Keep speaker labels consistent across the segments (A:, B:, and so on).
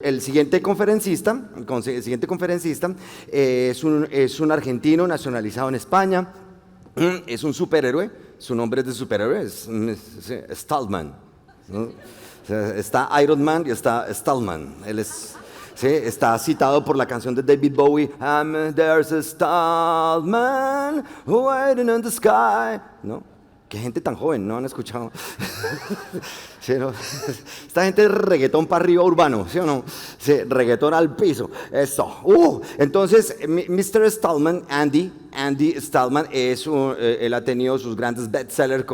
A: El siguiente conferencista, es un argentino nacionalizado en España, es un superhéroe, su nombre es de superhéroe, es Stallman, ¿no? O sea, está Iron Man y está Stallman, él es, ¿sí? Está citado por la canción de David Bowie, There's a Stallman waiting in the sky, ¿no? Qué gente tan joven, ¿no han escuchado? ¿Sí, no? Esta gente es reggaetón para arriba urbano, ¿sí o no? Sí, reggaetón al piso, eso. Entonces, Mr. Stallman, Andy Stallman, él ha tenido sus grandes bestsellers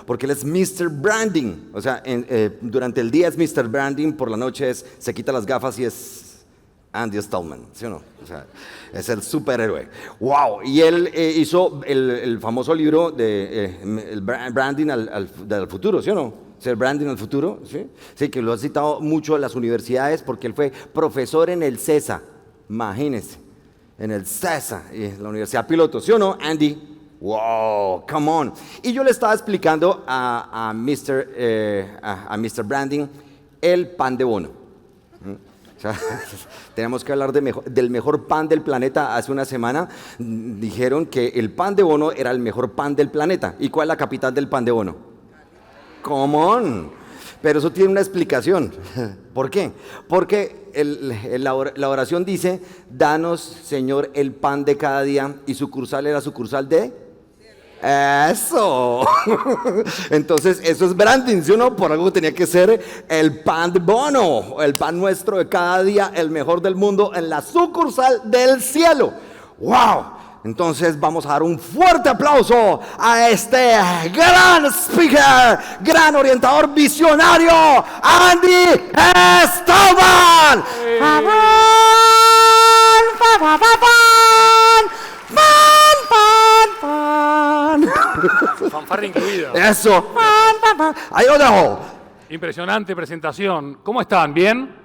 A: porque él es Mr. Branding. O sea, durante el día es Mr. Branding, por la noche se quita las gafas y es Andy Stallman, ¿sí o no? O sea, es el superhéroe. ¡Wow! Y él hizo el famoso libro de el Branding del futuro, ¿sí o no? O sea, el Branding al futuro, ¿sí? Sí, que lo ha citado mucho en las universidades porque él fue profesor en el CESA. Imagínense, en el CESA, en la Universidad Piloto, ¿sí o no, Andy? ¡Wow! ¡Come on! Y yo le estaba explicando a Mr. Branding el pan de bono. O sea, tenemos que hablar del mejor pan del planeta. Hace una semana dijeron que el pan de bono era el mejor pan del planeta. ¿Y cuál es la capital del pan de bono? Come on. Pero eso tiene una explicación. ¿Por qué? Porque la oración dice, danos, Señor, el pan de cada día. Y sucursal era sucursal de... Eso. Entonces, eso es branding, ¿sí o no? Por algo tenía que ser el pan de bono, el pan nuestro de cada día, el mejor del mundo, en la sucursal del cielo. ¡Wow! Entonces, vamos a dar un fuerte aplauso a este gran speaker, gran orientador visionario, Andy Stallman.
B: Fanfarra incluida.
A: Eso. Ahí lo dejo.
B: Impresionante presentación. ¿Cómo están? ¿Bien?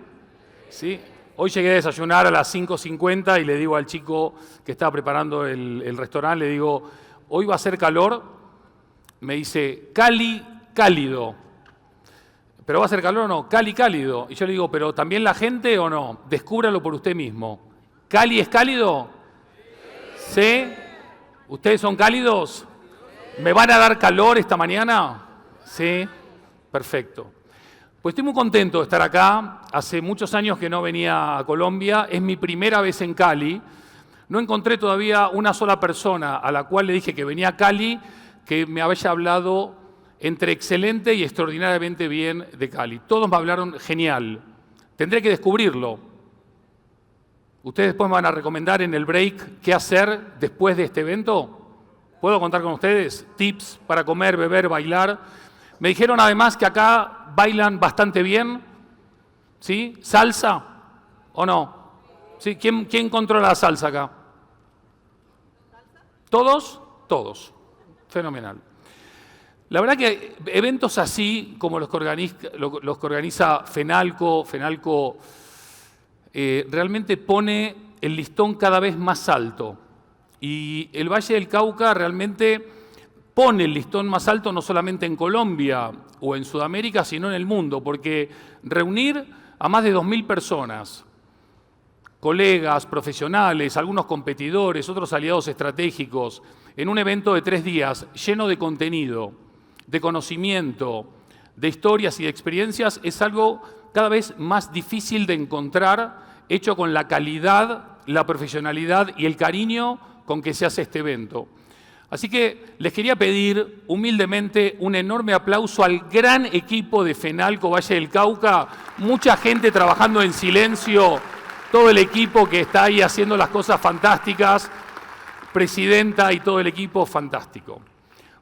B: Sí. Hoy llegué a desayunar a las 5:50 y le digo al chico que estaba preparando el restaurante, le digo, hoy va a hacer calor. Me dice, cálido. ¿Pero va a hacer calor o no? Cálido. Y yo le digo, ¿pero también la gente o no? Descúbralo por usted mismo. ¿Cali es cálido? ¿Sí? ¿Ustedes son cálidos? ¿Me van a dar calor esta mañana? Sí, perfecto. Pues estoy muy contento de estar acá. Hace muchos años que no venía a Colombia. Es mi primera vez en Cali. No encontré todavía una sola persona a la cual le dije que venía a Cali que me haya hablado entre excelente y extraordinariamente bien de Cali. Todos me hablaron genial. Tendré que descubrirlo. Ustedes después me van a recomendar en el break qué hacer después de este evento. ¿Puedo contar con ustedes? Tips para comer, beber, bailar. Me dijeron además que acá bailan bastante bien. ¿Sí? ¿Salsa o no? ¿Sí? ¿Quién controla la salsa acá? ¿Todos? Todos. Fenomenal. La verdad que eventos así como los que organiza FENALCO realmente pone el listón cada vez más alto. Y el Valle del Cauca realmente pone el listón más alto no solamente en Colombia o en Sudamérica, sino en el mundo, porque reunir a más de 2.000 personas, colegas, profesionales, algunos competidores, otros aliados estratégicos, en un evento de 3 días lleno de contenido, de conocimiento, de historias y de experiencias, es algo cada vez más difícil de encontrar, hecho con la calidad, la profesionalidad y el cariño con que se hace este evento. Así que les quería pedir humildemente un enorme aplauso al gran equipo de FENALCO Valle del Cauca, mucha gente trabajando en silencio, todo el equipo que está ahí haciendo las cosas fantásticas, presidenta y todo el equipo fantástico.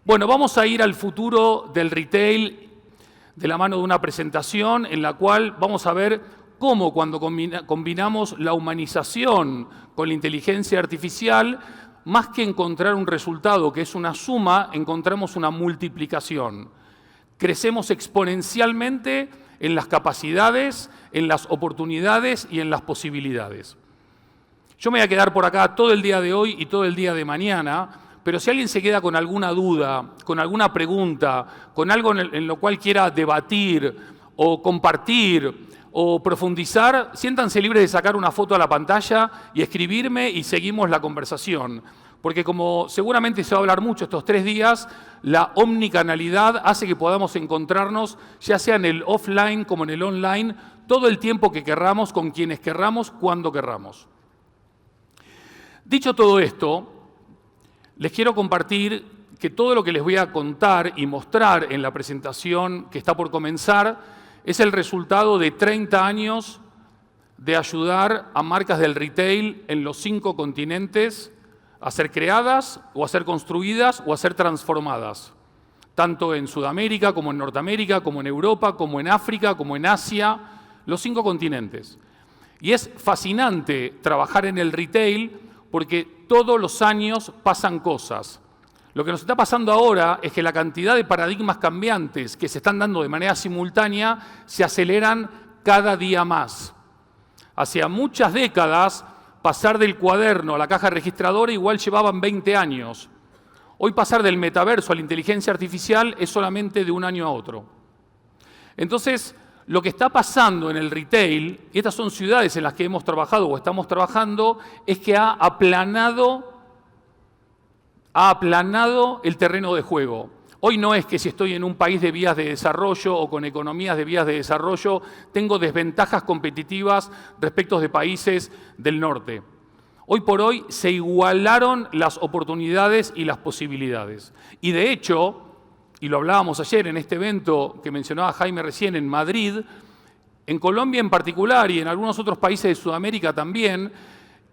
B: Bueno, vamos a ir al futuro del retail de la mano de una presentación en la cual vamos a ver cómo cuando combinamos la humanización con la inteligencia artificial, más que encontrar un resultado que es una suma, encontramos una multiplicación. Crecemos exponencialmente en las capacidades, en las oportunidades y en las posibilidades. Yo me voy a quedar por acá todo el día de hoy y todo el día de mañana, pero si alguien se queda con alguna duda, con alguna pregunta, con algo en lo cual quiera debatir o compartir o profundizar, siéntanse libres de sacar una foto a la pantalla y escribirme y seguimos la conversación. Porque como seguramente se va a hablar mucho estos 3 días, la omnicanalidad hace que podamos encontrarnos, ya sea en el offline como en el online, todo el tiempo que querramos, con quienes querramos, cuando querramos. Dicho todo esto, les quiero compartir que todo lo que les voy a contar y mostrar en la presentación que está por comenzar es el resultado de 30 años de ayudar a marcas del retail en los 5 continentes a ser creadas o a ser construidas o a ser transformadas, tanto en Sudamérica como en Norteamérica, como en Europa, como en África, como en Asia, los 5 continentes. Y es fascinante trabajar en el retail porque todos los años pasan cosas. Lo que nos está pasando ahora es que la cantidad de paradigmas cambiantes que se están dando de manera simultánea se aceleran cada día más. Hace muchas décadas, pasar del cuaderno a la caja registradora igual llevaban 20 años. Hoy pasar del metaverso a la inteligencia artificial es solamente de un año a otro. Entonces, lo que está pasando en el retail, y estas son ciudades en las que hemos trabajado o estamos trabajando, es que ha aplanado el terreno de juego. Hoy no es que si estoy en un país de vías de desarrollo o con economías de vías de desarrollo, tengo desventajas competitivas respecto de países del norte. Hoy por hoy se igualaron las oportunidades y las posibilidades. Y de hecho, y lo hablábamos ayer en este evento que mencionaba Jaime recién en Madrid, en Colombia en particular y en algunos otros países de Sudamérica también,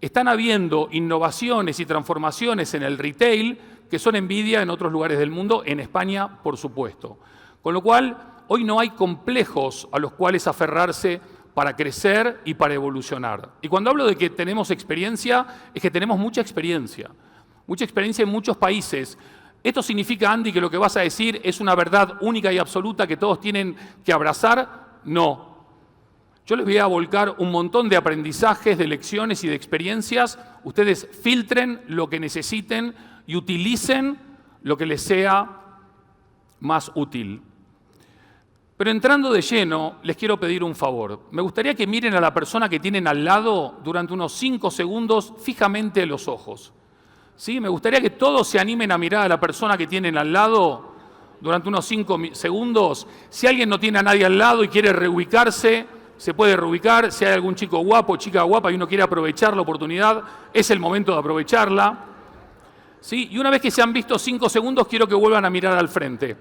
B: están habiendo innovaciones y transformaciones en el retail que son envidia en otros lugares del mundo, en España, por supuesto. Con lo cual, hoy no hay complejos a los cuales aferrarse para crecer y para evolucionar. Y cuando hablo de que tenemos experiencia, es que tenemos mucha experiencia en muchos países. ¿Esto significa, Andy, que lo que vas a decir es una verdad única y absoluta que todos tienen que abrazar? No. Yo les voy a volcar un montón de aprendizajes, de lecciones y de experiencias. Ustedes filtren lo que necesiten y utilicen lo que les sea más útil. Pero entrando de lleno, les quiero pedir un favor. Me gustaría que miren a la persona que tienen al lado durante unos 5 segundos fijamente a los ojos. ¿Sí? Me gustaría que todos se animen a mirar a la persona que tienen al lado durante unos 5 segundos. Si alguien no tiene a nadie al lado y quiere reubicarse, se puede reubicar. Si hay algún chico guapo, chica guapa y uno quiere aprovechar la oportunidad, es el momento de aprovecharla. ¿Sí? Y una vez que se han visto 5 segundos, quiero que vuelvan a mirar al frente.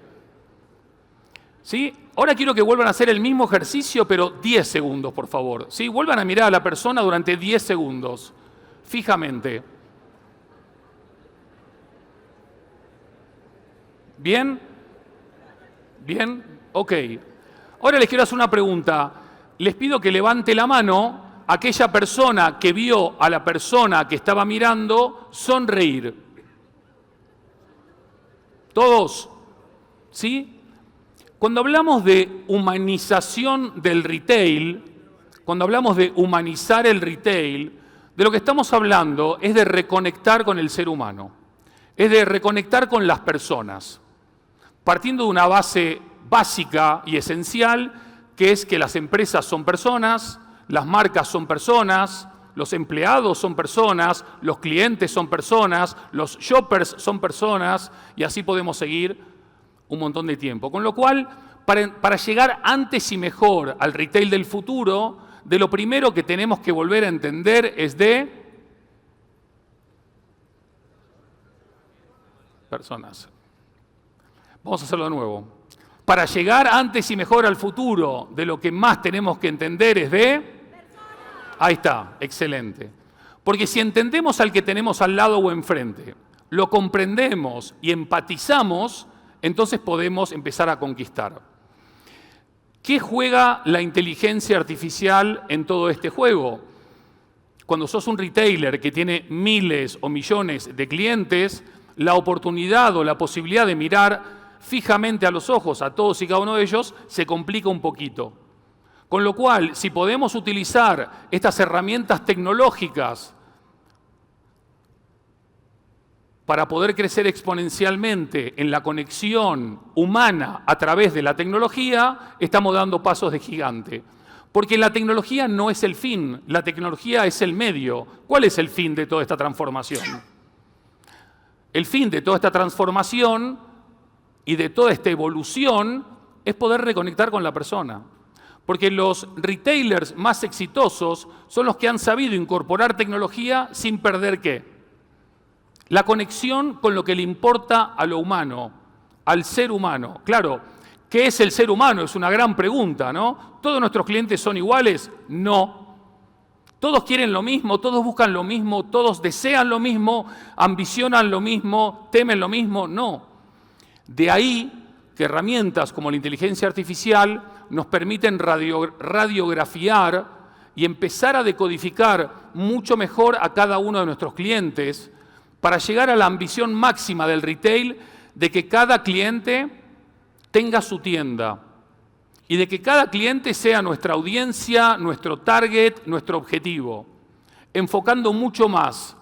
B: ¿Sí? Ahora quiero que vuelvan a hacer el mismo ejercicio, pero 10 segundos, por favor. ¿Sí? Vuelvan a mirar a la persona durante 10 segundos, fijamente. ¿Bien? ¿Bien? Ok. Ahora les quiero hacer una pregunta. Les pido que levante la mano aquella persona que vio a la persona que estaba mirando sonreír. ¿Todos? ¿Sí? Cuando hablamos de humanización del retail, cuando hablamos de humanizar el retail, de lo que estamos hablando es de reconectar con el ser humano, es de reconectar con las personas, partiendo de una base básica y esencial, que es que las empresas son personas, las marcas son personas, los empleados son personas, los clientes son personas, los shoppers son personas, y así podemos seguir un montón de tiempo. Con lo cual, para llegar antes y mejor al retail del futuro, de lo primero que tenemos que volver a entender es de personas. Vamos a hacerlo de nuevo. Para llegar antes y mejor al futuro, de lo que más tenemos que entender es de... Ahí está, excelente. Porque si entendemos al que tenemos al lado o enfrente, lo comprendemos y empatizamos, entonces podemos empezar a conquistar. ¿Qué juega la inteligencia artificial en todo este juego? Cuando sos un retailer que tiene miles o millones de clientes, la oportunidad o la posibilidad de mirar fijamente a los ojos a todos y cada uno de ellos se complica un poquito. Con lo cual, si podemos utilizar estas herramientas tecnológicas para poder crecer exponencialmente en la conexión humana a través de la tecnología, estamos dando pasos de gigante. Porque la tecnología no es el fin, la tecnología es el medio. ¿Cuál es el fin de toda esta transformación? El fin de toda esta transformación y de toda esta evolución es poder reconectar con la persona. Porque los retailers más exitosos son los que han sabido incorporar tecnología sin perder ¿qué? La conexión con lo que le importa a lo humano, al ser humano. Claro, ¿qué es el ser humano? Es una gran pregunta, ¿no? ¿Todos nuestros clientes son iguales? No. Todos quieren lo mismo, todos buscan lo mismo, todos desean lo mismo, ambicionan lo mismo, temen lo mismo. No. De ahí que herramientas como la inteligencia artificial nos permiten radiografiar y empezar a decodificar mucho mejor a cada uno de nuestros clientes para llegar a la ambición máxima del retail de que cada cliente tenga su tienda y de que cada cliente sea nuestra audiencia, nuestro target, nuestro objetivo, enfocando mucho más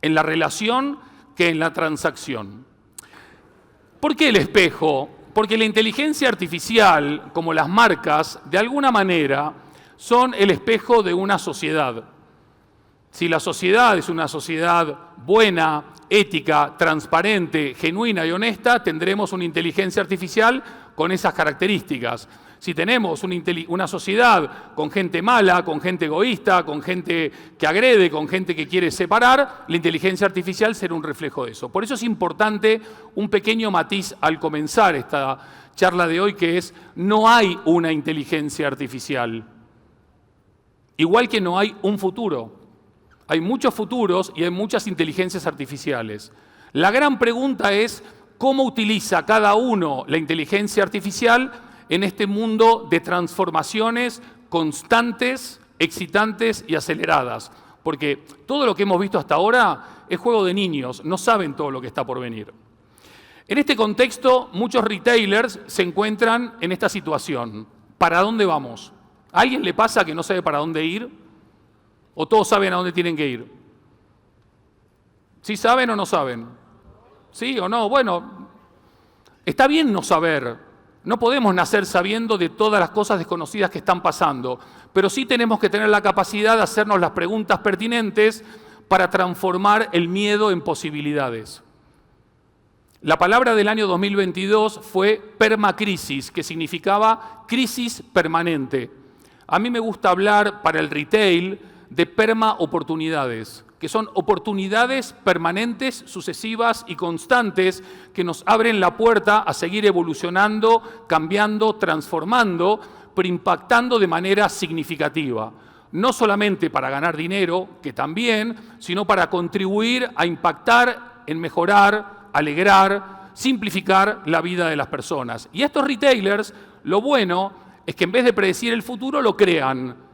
B: en la relación que en la transacción. ¿Por qué el espejo? Porque la inteligencia artificial, como las marcas, de alguna manera son el espejo de una sociedad. Si la sociedad es una sociedad buena, ética, transparente, genuina y honesta, tendremos una inteligencia artificial con esas características. Si tenemos una sociedad con gente mala, con gente egoísta, con gente que agrede, con gente que quiere separar, la inteligencia artificial será un reflejo de eso. Por eso es importante un pequeño matiz al comenzar esta charla de hoy, que es: no hay una inteligencia artificial. Igual que no hay un futuro. Hay muchos futuros y hay muchas inteligencias artificiales. La gran pregunta es: ¿cómo utiliza cada uno la inteligencia artificial en este mundo de transformaciones constantes, excitantes y aceleradas? Porque todo lo que hemos visto hasta ahora es juego de niños, no saben todo lo que está por venir. En este contexto, muchos retailers se encuentran en esta situación. ¿Para dónde vamos? ¿A alguien le pasa que no sabe para dónde ir? ¿O todos saben a dónde tienen que ir? ¿Sí saben o no saben? ¿Sí o no? Bueno, está bien no saber. No podemos nacer sabiendo de todas las cosas desconocidas que están pasando, pero sí tenemos que tener la capacidad de hacernos las preguntas pertinentes para transformar el miedo en posibilidades. La palabra del año 2022 fue permacrisis, que significaba crisis permanente. A mí me gusta hablar para el retail de perma-oportunidades, que son oportunidades permanentes, sucesivas y constantes que nos abren la puerta a seguir evolucionando, cambiando, transformando, pero impactando de manera significativa. No solamente para ganar dinero, que también, sino para contribuir a impactar en mejorar, alegrar, simplificar la vida de las personas. Y estos retailers, lo bueno es que en vez de predecir el futuro, lo crean.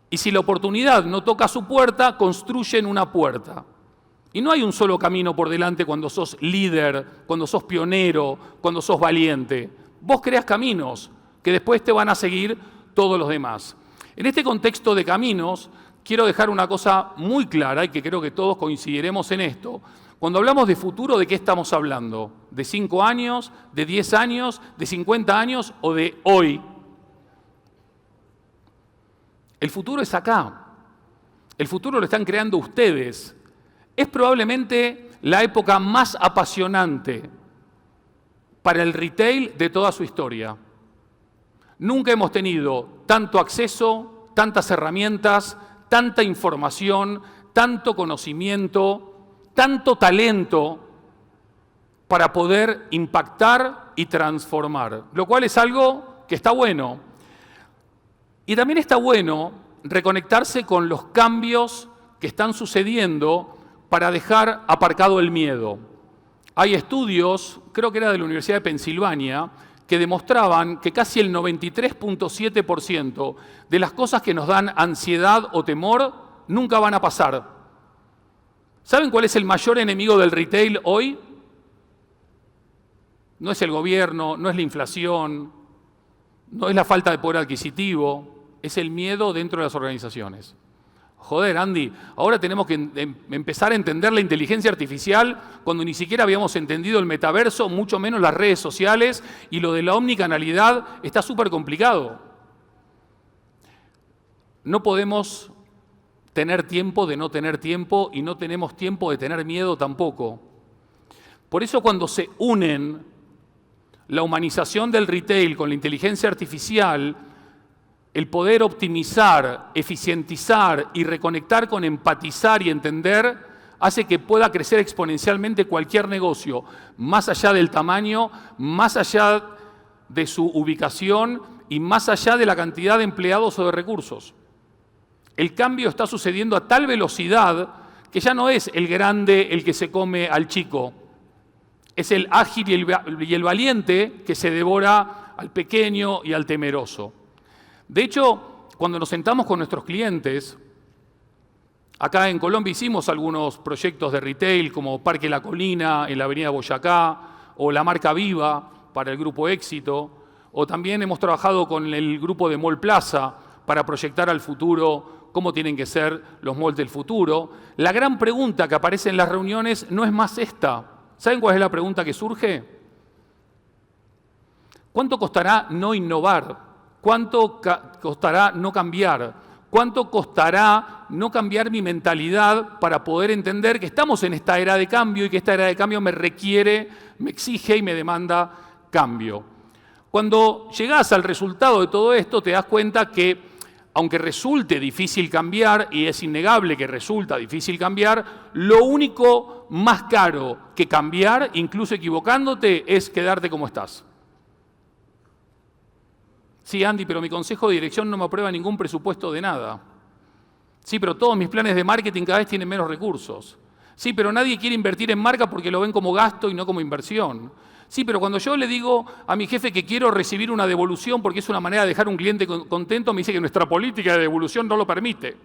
B: Y si la oportunidad no toca su puerta, construyen una puerta. Y no hay un solo camino por delante cuando sos líder, cuando sos pionero, cuando sos valiente. Vos creás caminos que después te van a seguir todos los demás. En este contexto de caminos, quiero dejar una cosa muy clara y que creo que todos coincidiremos en esto. Cuando hablamos de futuro, ¿de qué estamos hablando? ¿De 5 años, de 10 años, de 50 años o de hoy? El futuro es acá. El futuro lo están creando ustedes. Es probablemente la época más apasionante para el retail de toda su historia. Nunca hemos tenido tanto acceso, tantas herramientas, tanta información, tanto conocimiento, tanto talento para poder impactar y transformar, lo cual es algo que está bueno. Y también está bueno reconectarse con los cambios que están sucediendo para dejar aparcado el miedo. Hay estudios, creo que era de la Universidad de Pensilvania, que demostraban que casi el 93.7% de las cosas que nos dan ansiedad o temor nunca van a pasar. ¿Saben cuál es el mayor enemigo del retail hoy? No es el gobierno, no es la inflación, no es la falta de poder adquisitivo, es el miedo dentro de las organizaciones. Joder, Andy, ahora tenemos que empezar a entender la inteligencia artificial cuando ni siquiera habíamos entendido el metaverso, mucho menos las redes sociales, y lo de la omnicanalidad está súper complicado. no podemos tener tiempo de no tener tiempo y no tenemos tiempo de tener miedo tampoco. Por eso cuando se unen la humanización del retail con la inteligencia artificial, el poder optimizar, eficientizar y reconectar con empatizar y entender hace que pueda crecer exponencialmente cualquier negocio, más allá del tamaño, más allá de su ubicación y más allá de la cantidad de empleados o de recursos. El cambio está sucediendo a tal velocidad que ya no es el grande el que se come al chico, es el ágil y el valiente que se devora al pequeño y al temeroso. De hecho, cuando nos sentamos con nuestros clientes, acá en Colombia hicimos algunos proyectos de retail como Parque La Colina en la avenida Boyacá o la marca Viva para el Grupo Éxito, o también hemos trabajado con el grupo de Mall Plaza para proyectar al futuro cómo tienen que ser los malls del futuro. La gran pregunta que aparece en las reuniones no es más esta. ¿Saben cuál es la pregunta que surge? ¿Cuánto costará no innovar? ¿Cuánto costará no cambiar? ¿Cuánto costará no cambiar mi mentalidad para poder entender que estamos en esta era de cambio y que esta era de cambio me requiere, me exige y me demanda cambio? Cuando llegás al resultado de todo esto, te das cuenta que aunque resulte difícil cambiar, y es innegable que resulta difícil cambiar, lo único más caro que cambiar, incluso equivocándote, es quedarte como estás. Sí, Andy, pero mi consejo de dirección no me aprueba ningún presupuesto de nada. Sí, pero todos mis planes de marketing cada vez tienen menos recursos. Sí, pero nadie quiere invertir en marca porque lo ven como gasto y no como inversión. Sí, pero cuando yo le digo a mi jefe que quiero recibir una devolución porque es una manera de dejar a un cliente contento, me dice que nuestra política de devolución no lo permite.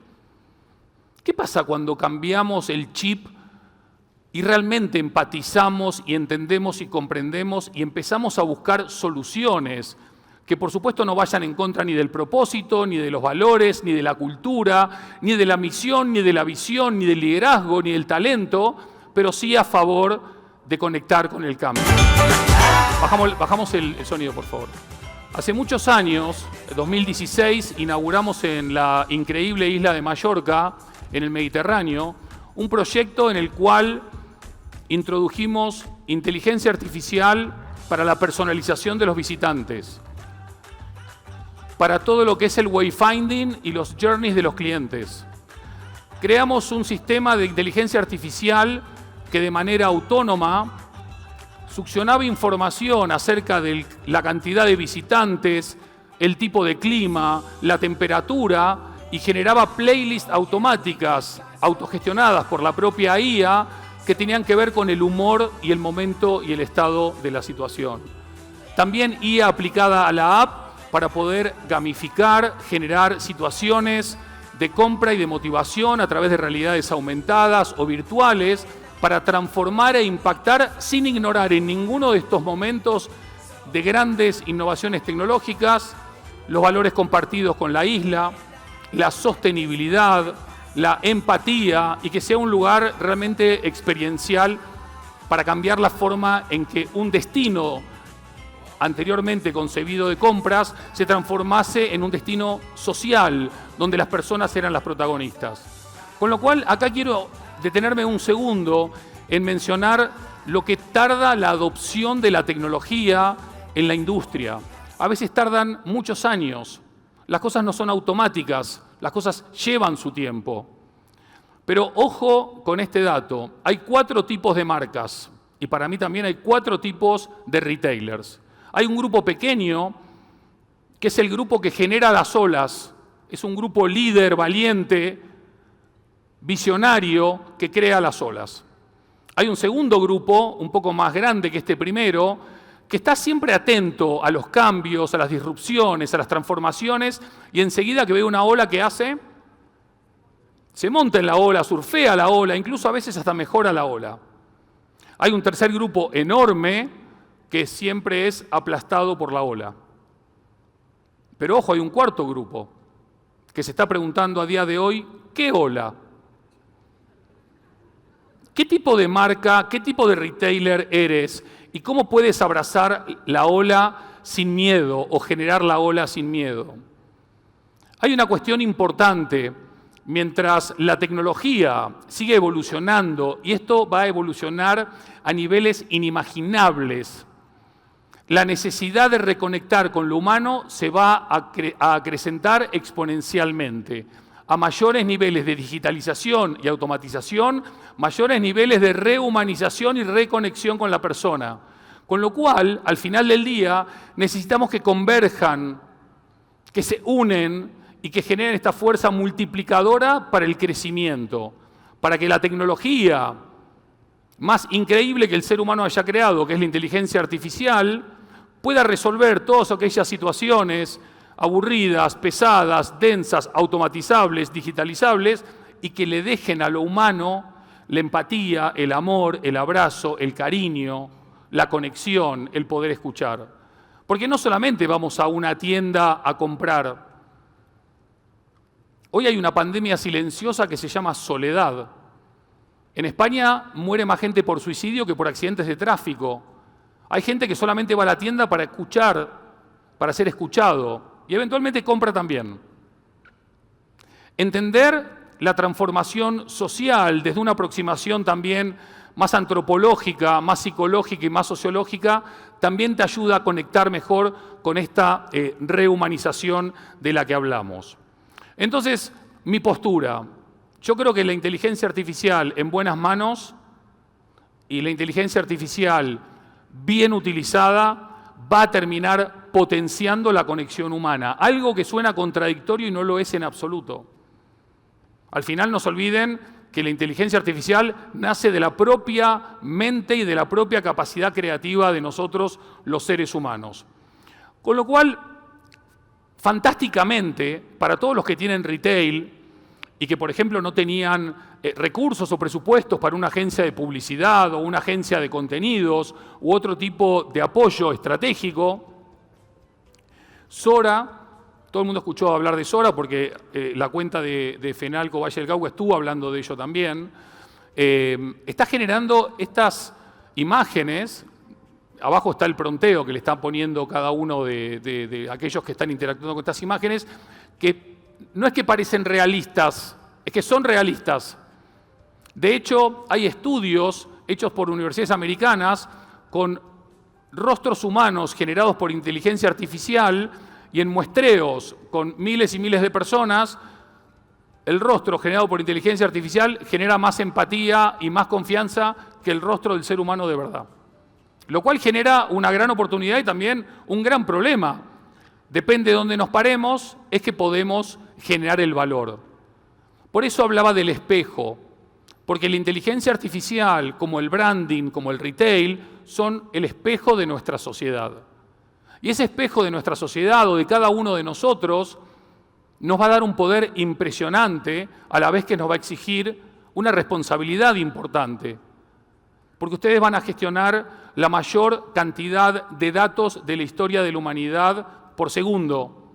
B: ¿Qué pasa cuando cambiamos el chip y realmente empatizamos y entendemos y comprendemos y empezamos a buscar soluciones que por supuesto no vayan en contra ni del propósito, ni de los valores, ni de la cultura, ni de la misión, ni de la visión, ni del liderazgo, ni del talento, pero sí a favor de conectar con el cambio? Bajamos el sonido, por favor. Hace muchos años, en 2016, inauguramos en la increíble isla de Mallorca, en el Mediterráneo, un proyecto en el cual introdujimos inteligencia artificial para la personalización de los visitantes, para todo lo que es el wayfinding y los journeys de los clientes. Creamos un sistema de inteligencia artificial que de manera autónoma succionaba información acerca de la cantidad de visitantes, el tipo de clima, la temperatura y generaba playlists automáticas, autogestionadas por la propia IA, que tenían que ver con el humor y el momento y el estado de la situación. También IA aplicada a la app para poder gamificar, generar situaciones de compra y de motivación a través de realidades aumentadas o virtuales, para transformar e impactar sin ignorar en ninguno de estos momentos de grandes innovaciones tecnológicas los valores compartidos con la isla, la sostenibilidad, la empatía y que sea un lugar realmente experiencial para cambiar la forma en que un destino anteriormente concebido de compras se transformase en un destino social donde las personas eran las protagonistas. Con lo cual, acá quiero detenerme un segundo en mencionar lo que tarda la adopción de la tecnología en la industria. A veces tardan muchos años. Las cosas no son automáticas, las cosas llevan su tiempo. Pero ojo con este dato, hay 4 tipos de marcas y para mí también hay 4 tipos de retailers. Hay un grupo pequeño que es el grupo que genera las olas, es un grupo líder, valiente, visionario que crea las olas. Hay un segundo grupo, un poco más grande que este primero, que está siempre atento a los cambios, a las disrupciones, a las transformaciones, y enseguida que ve una ola, ¿qué hace? Se monta en la ola, surfea la ola, incluso a veces hasta mejora la ola. Hay un tercer grupo enorme que siempre es aplastado por la ola. Pero ojo, hay un cuarto grupo que se está preguntando a día de hoy, ¿qué ola? ¿Qué tipo de marca, qué tipo de retailer eres? ¿Y cómo puedes abrazar la ola sin miedo o generar la ola sin miedo? Hay una cuestión importante. Mientras la tecnología sigue evolucionando, y esto va a evolucionar a niveles inimaginables, la necesidad de reconectar con lo humano se va a acrecentar exponencialmente. A mayores niveles de digitalización y automatización, mayores niveles de rehumanización y reconexión con la persona. Con lo cual, al final del día, necesitamos que converjan, que se unen y que generen esta fuerza multiplicadora para el crecimiento, para que la tecnología más increíble que el ser humano haya creado, que es la inteligencia artificial, pueda resolver todas aquellas situaciones aburridas, pesadas, densas, automatizables, digitalizables, y que le dejen a lo humano la empatía, el amor, el abrazo, el cariño, la conexión, el poder escuchar. Porque no solamente vamos a una tienda a comprar. Hoy hay una pandemia silenciosa que se llama soledad. En España muere más gente por suicidio que por accidentes de tráfico. Hay gente que solamente va a la tienda para escuchar, para ser escuchado, y eventualmente compra también. Entender la transformación social desde una aproximación también más antropológica, más psicológica y más sociológica, también te ayuda a conectar mejor con esta rehumanización de la que hablamos. Entonces, mi postura, yo creo que la inteligencia artificial en buenas manos y la inteligencia artificial bien utilizada va a terminar potenciando la conexión humana, algo que suena contradictorio y no lo es en absoluto. Al final no se olviden que la inteligencia artificial nace de la propia mente y de la propia capacidad creativa de nosotros los seres humanos. Con lo cual, fantásticamente, para todos los que tienen retail y que, por ejemplo, no tenían recursos o presupuestos para una agencia de publicidad o una agencia de contenidos u otro tipo de apoyo estratégico, Sora, todo el mundo escuchó hablar de Sora porque la cuenta de Fenalco Valle del Cauca estuvo hablando de ello también, está generando estas imágenes. Abajo está el pronteo que le están poniendo cada uno de aquellos que están interactuando con estas imágenes, que no es que parecen realistas, es que son realistas. De hecho, hay estudios hechos por universidades americanas con rostros humanos generados por inteligencia artificial y en muestreos con miles y miles de personas, el rostro generado por inteligencia artificial genera más empatía y más confianza que el rostro del ser humano de verdad. Lo cual genera una gran oportunidad y también un gran problema. Depende de dónde nos paremos, es que podemos generar el valor. Por eso hablaba del espejo, porque la inteligencia artificial, como el branding, como el retail, son el espejo de nuestra sociedad. Y ese espejo de nuestra sociedad o de cada uno de nosotros nos va a dar un poder impresionante, a la vez que nos va a exigir una responsabilidad importante. Porque ustedes van a gestionar la mayor cantidad de datos de la historia de la humanidad por segundo.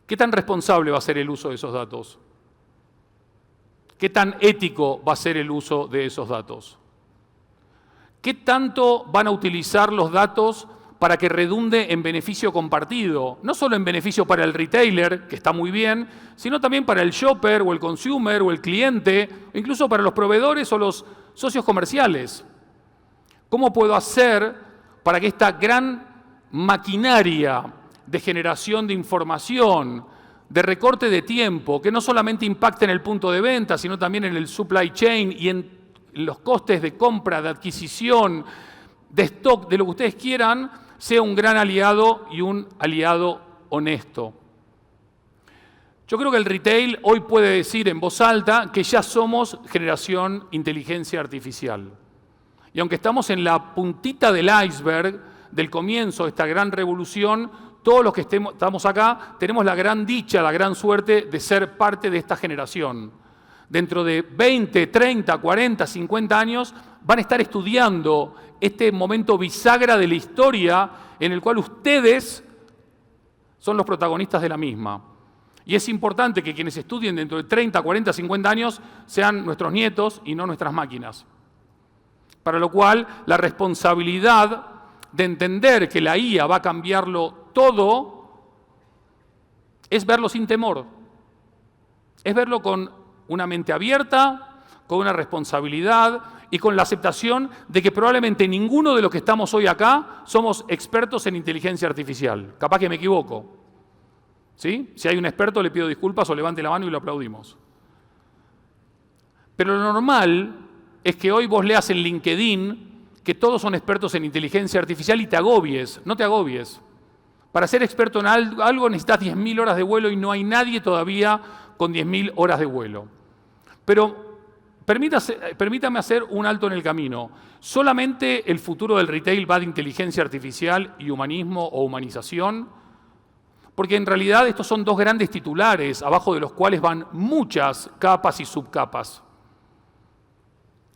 B: ¿Qué tan responsable va a ser el uso de esos datos? ¿Qué tan ético va a ser el uso de esos datos? ¿Qué tanto van a utilizar los datos para que redunde en beneficio compartido? No solo en beneficio para el retailer, que está muy bien, sino también para el shopper o el consumer o el cliente, o incluso para los proveedores o los socios comerciales. ¿Cómo puedo hacer para que esta gran maquinaria de generación de información, de recorte de tiempo, que no solamente impacte en el punto de venta, sino también en el supply chain y en los costes de compra, de adquisición, de stock, de lo que ustedes quieran, sea un gran aliado y un aliado honesto? Yo creo que el retail hoy puede decir en voz alta que ya somos generación inteligencia artificial. Y aunque estamos en la puntita del iceberg del comienzo de esta gran revolución, todos los que estamos acá tenemos la gran dicha, la gran suerte de ser parte de esta generación. Dentro de 20, 30, 40, 50 años van a estar estudiando este momento bisagra de la historia en el cual ustedes son los protagonistas de la misma. Y es importante que quienes estudien dentro de 30, 40, 50 años sean nuestros nietos y no nuestras máquinas. Para lo cual, la responsabilidad de entender que la IA va a cambiarlo todo es verlo sin temor, es verlo con una mente abierta, con una responsabilidad y con la aceptación de que probablemente ninguno de los que estamos hoy acá somos expertos en inteligencia artificial. Capaz que me equivoco. ¿Sí? Si hay un experto, le pido disculpas o levante la mano y lo aplaudimos. Pero lo normal es que hoy vos leas en LinkedIn que todos son expertos en inteligencia artificial y te agobies. No te agobies. Para ser experto en algo necesitas 10.000 horas de vuelo y no hay nadie todavía con 10.000 horas de vuelo. Pero permítame hacer un alto en el camino. ¿Solamente el futuro del retail va de inteligencia artificial y humanismo o humanización? Porque en realidad estos son dos grandes titulares, abajo de los cuales van muchas capas y subcapas.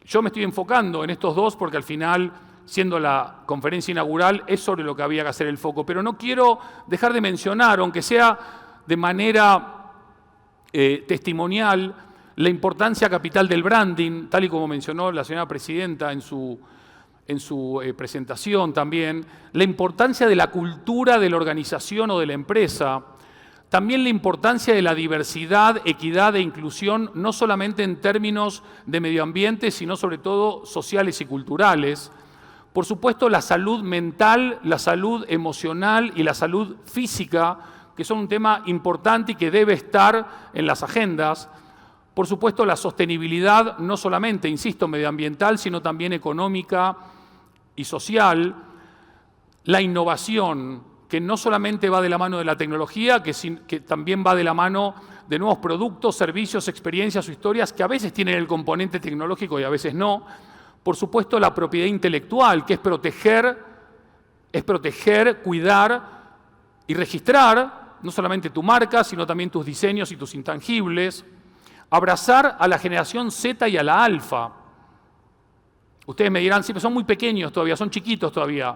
B: Yo me estoy enfocando en estos dos porque al final, siendo la conferencia inaugural, es sobre lo que había que hacer el foco. Pero no quiero dejar de mencionar, aunque sea de manera testimonial, la importancia capital del branding, tal y como mencionó la señora presidenta en su presentación también, la importancia de la cultura de la organización o de la empresa, también la importancia de la diversidad, equidad e inclusión, no solamente en términos de medio ambiente, sino sobre todo sociales y culturales. Por supuesto, la salud mental, la salud emocional y la salud física, que son un tema importante y que debe estar en las agendas. Por supuesto, la sostenibilidad, no solamente, insisto, medioambiental, sino también económica y social. La innovación, que no solamente va de la mano de la tecnología, que también va de la mano de nuevos productos, servicios, experiencias o historias que a veces tienen el componente tecnológico y a veces no. Por supuesto, la propiedad intelectual, que es proteger, cuidar y registrar no solamente tu marca, sino también tus diseños y tus intangibles. Abrazar a la generación Z y a la alfa. Ustedes me dirán, sí, pero son muy pequeños todavía, son chiquitos todavía.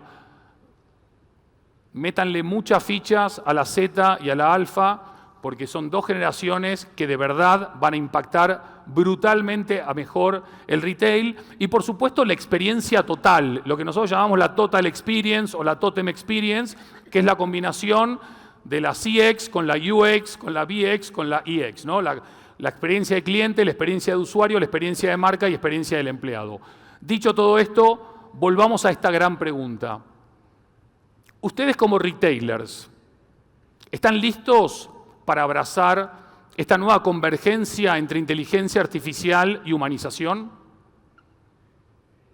B: Métanle muchas fichas a la Z y a la alfa, porque son dos generaciones que de verdad van a impactar brutalmente a mejor el retail. Y por supuesto la experiencia total, lo que nosotros llamamos la Total Experience o la Totem Experience, que es la combinación de la CX con la UX, con la VX, con la EX, ¿no? La experiencia de cliente, la experiencia de usuario, la experiencia de marca y experiencia del empleado. Dicho todo esto, volvamos a esta gran pregunta. Ustedes como retailers, ¿están listos para abrazar esta nueva convergencia entre inteligencia artificial y humanización?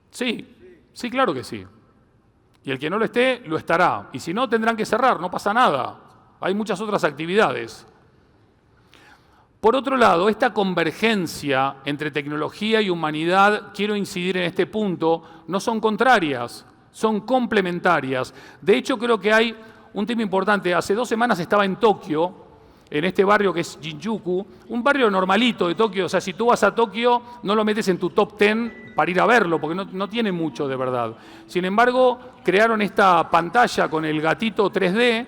B: Sí, claro que sí. Y el que no lo esté, lo estará. Y si no, tendrán que cerrar, no pasa nada. Hay muchas otras actividades. Por otro lado, esta convergencia entre tecnología y humanidad, quiero incidir en este punto, no son contrarias, son complementarias. De hecho, creo que hay un tema importante. Hace 2 semanas estaba en Tokio, en este barrio que es Shinjuku, un barrio normalito de Tokio. O sea, si tú vas a Tokio, no lo metes en tu top 10 para ir a verlo, porque no tiene mucho de verdad. Sin embargo, crearon esta pantalla con el gatito 3D,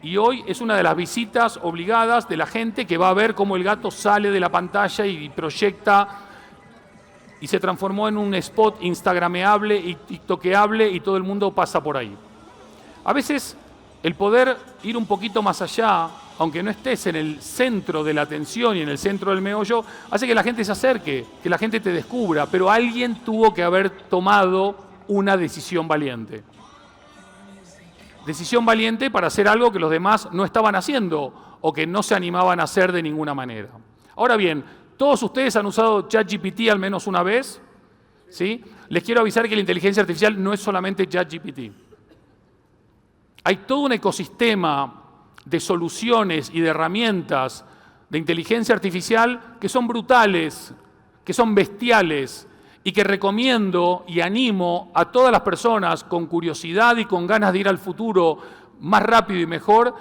B: y hoy es una de las visitas obligadas de la gente que va a ver cómo el gato sale de la pantalla y proyecta y se transformó en un spot instagrameable y tiktokeable y todo el mundo pasa por ahí. A veces el poder ir un poquito más allá, aunque no estés en el centro de la atención y en el centro del meollo, hace que la gente se acerque, que la gente te descubra, pero alguien tuvo que haber tomado una decisión valiente. Decisión valiente para hacer algo que los demás no estaban haciendo o que no se animaban a hacer de ninguna manera. Ahora bien, ¿todos ustedes han usado ChatGPT al menos una vez? ¿Sí? Les quiero avisar que la inteligencia artificial no es solamente ChatGPT. Hay todo un ecosistema de soluciones y de herramientas de inteligencia artificial que son brutales, que son bestiales, y que recomiendo y animo a todas las personas con curiosidad y con ganas de ir al futuro más rápido y mejor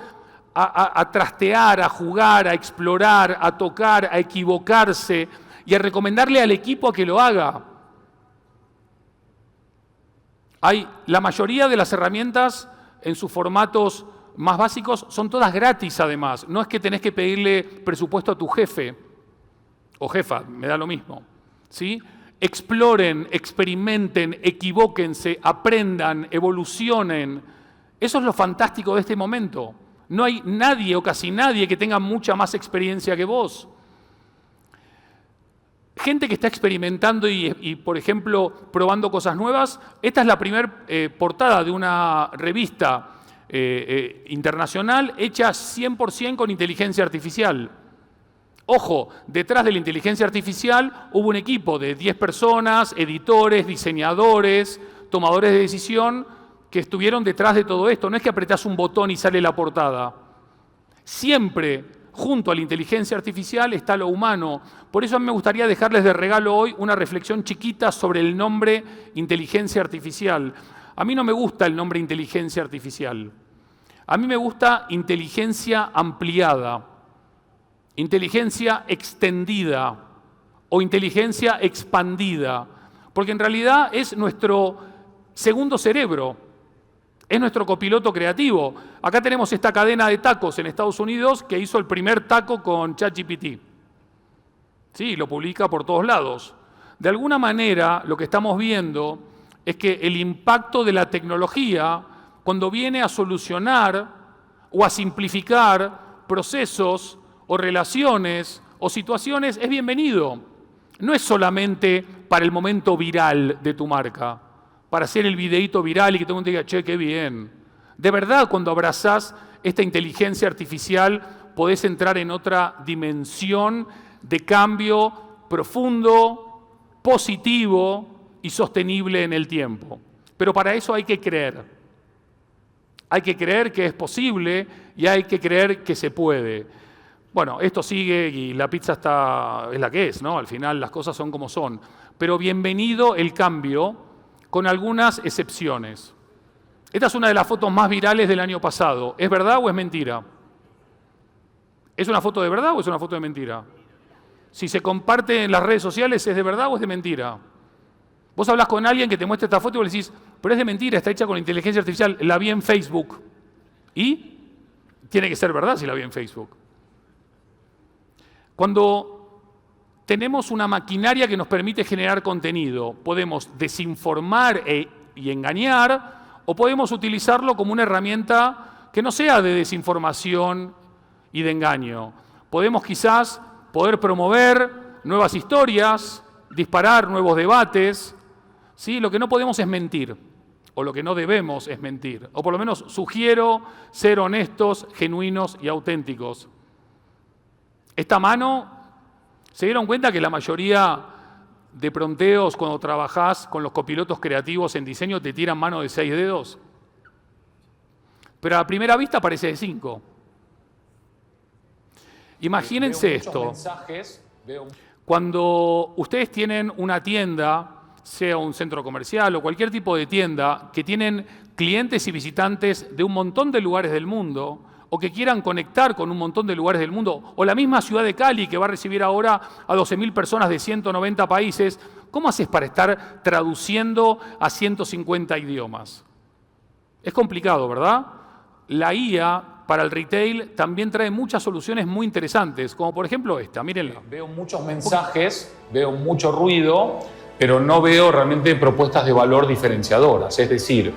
B: a trastear, a jugar, a explorar, a tocar, a equivocarse y a recomendarle al equipo a que lo haga. La mayoría de las herramientas en sus formatos más básicos son todas gratis además. No es que tenés que pedirle presupuesto a tu jefe o jefa, me da lo mismo, ¿sí? Exploren, experimenten, equivóquense, aprendan, evolucionen. Eso es lo fantástico de este momento. No hay nadie o casi nadie que tenga mucha más experiencia que vos. Gente que está experimentando y, por ejemplo, probando cosas nuevas. Esta es la primera portada de una revista internacional hecha 100% con inteligencia artificial. Ojo, detrás de la inteligencia artificial hubo un equipo de 10 personas, editores, diseñadores, tomadores de decisión, que estuvieron detrás de todo esto. No es que apretás un botón y sale la portada. Siempre, junto a la inteligencia artificial, está lo humano. Por eso a mí me gustaría dejarles de regalo hoy una reflexión chiquita sobre el nombre inteligencia artificial. A mí no me gusta el nombre inteligencia artificial. A mí me gusta inteligencia ampliada, inteligencia extendida o inteligencia expandida, porque en realidad es nuestro segundo cerebro, es nuestro copiloto creativo. Acá tenemos esta cadena de tacos en Estados Unidos que hizo el primer taco con ChatGPT. Sí, lo publica por todos lados. De alguna manera, lo que estamos viendo es que el impacto de la tecnología, cuando viene a solucionar o a simplificar procesos o relaciones o situaciones, es bienvenido. No es solamente para el momento viral de tu marca, para hacer el videíto viral y que todo el mundo diga, che, qué bien. De verdad, cuando abrazás esta inteligencia artificial, podés entrar en otra dimensión de cambio profundo, positivo y sostenible en el tiempo. Pero para eso hay que creer. Hay que creer que es posible y hay que creer que se puede. Bueno, esto sigue y la pizza es la que es, ¿no? Al final las cosas son como son. Pero bienvenido el cambio, con algunas excepciones. Esta es una de las fotos más virales del año pasado. ¿Es verdad o es mentira? ¿Es una foto de verdad o es una foto de mentira? Si se comparte en las redes sociales, ¿es de verdad o es de mentira? Vos hablas con alguien que te muestra esta foto y vos le decís, pero es de mentira, está hecha con inteligencia artificial, la vi en Facebook. ¿Y? Tiene que ser verdad si la vi en Facebook. Cuando tenemos una maquinaria que nos permite generar contenido, podemos desinformar y engañar, o podemos utilizarlo como una herramienta que no sea de desinformación y de engaño. Podemos quizás poder promover nuevas historias, disparar nuevos debates. ¿Sí? Lo que no podemos es mentir, o lo que no debemos es mentir. O por lo menos sugiero ser honestos, genuinos y auténticos. Esta mano, ¿se dieron cuenta que la mayoría de pronteos cuando trabajás con los copilotos creativos en diseño te tiran mano de 6 dedos? Pero a primera vista parece de 5. Imagínense esto. Cuando ustedes tienen una tienda, sea un centro comercial o cualquier tipo de tienda, que tienen clientes y visitantes de un montón de lugares del mundo, o que quieran conectar con un montón de lugares del mundo, o la misma ciudad de Cali, que va a recibir ahora a 12.000 personas de 190 países, ¿cómo haces para estar traduciendo a 150 idiomas? Es complicado, ¿verdad? La IA para el retail también trae muchas soluciones muy interesantes, como por ejemplo esta, mírenla.
C: Veo muchos mensajes, veo mucho ruido, pero no veo realmente propuestas de valor diferenciadoras. Es decir,